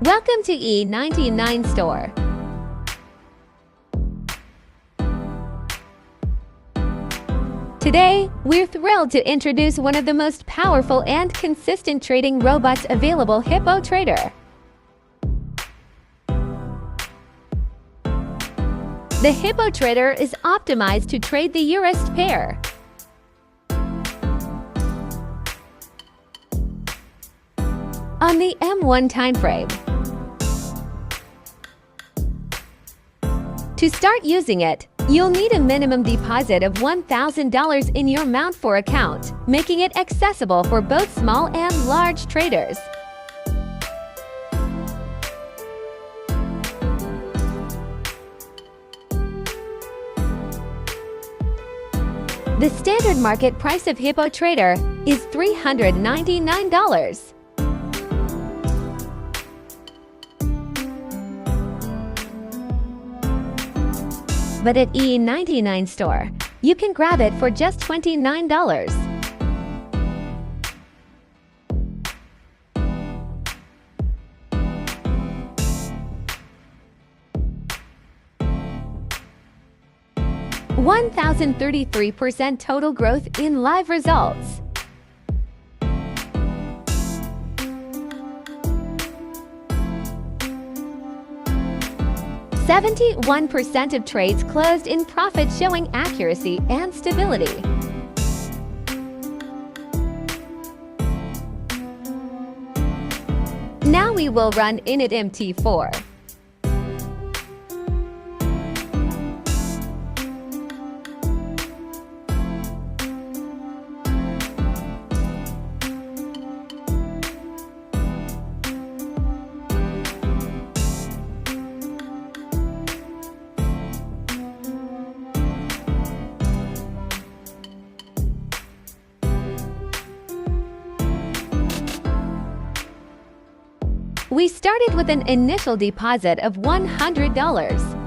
Welcome to E99 Store. Today, we're thrilled to introduce one of the most powerful and consistent trading robots available, Hippo Trader. The Hippo Trader is optimized to trade the EURUSD pair. On the M1 timeframe. To start using it, you'll need a minimum deposit of $1,000 in your MT4 account, making it accessible for both small and large traders. The standard market price of Hippo Trader is $399. But at E99 Store, you can grab it for just $29. (1,033% total growth in live results. (71% of trades closed in profit, showing accuracy and stability. Now we will run in at MT4. We started with an initial deposit of $100.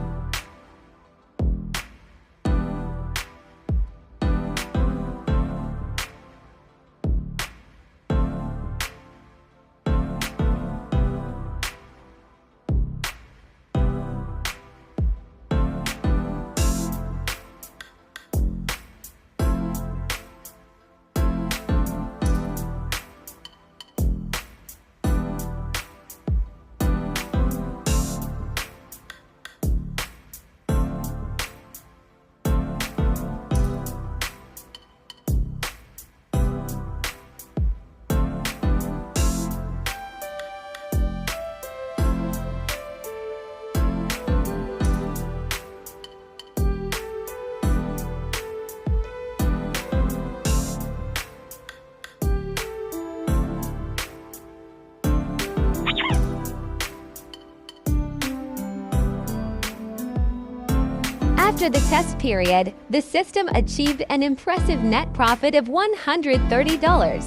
After the test period, the system achieved an impressive net profit of $130.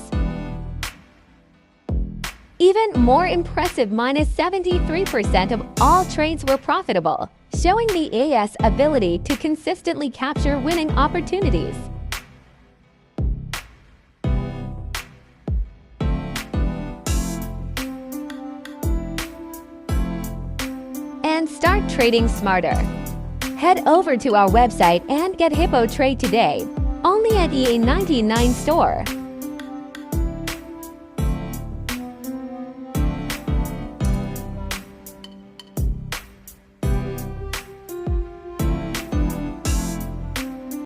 Even more impressive, -73% of all trades were profitable, showing the AS ability to consistently capture winning opportunities. And start trading smarter. Head over to our website and get Hippo Trade today, only at E99 Store.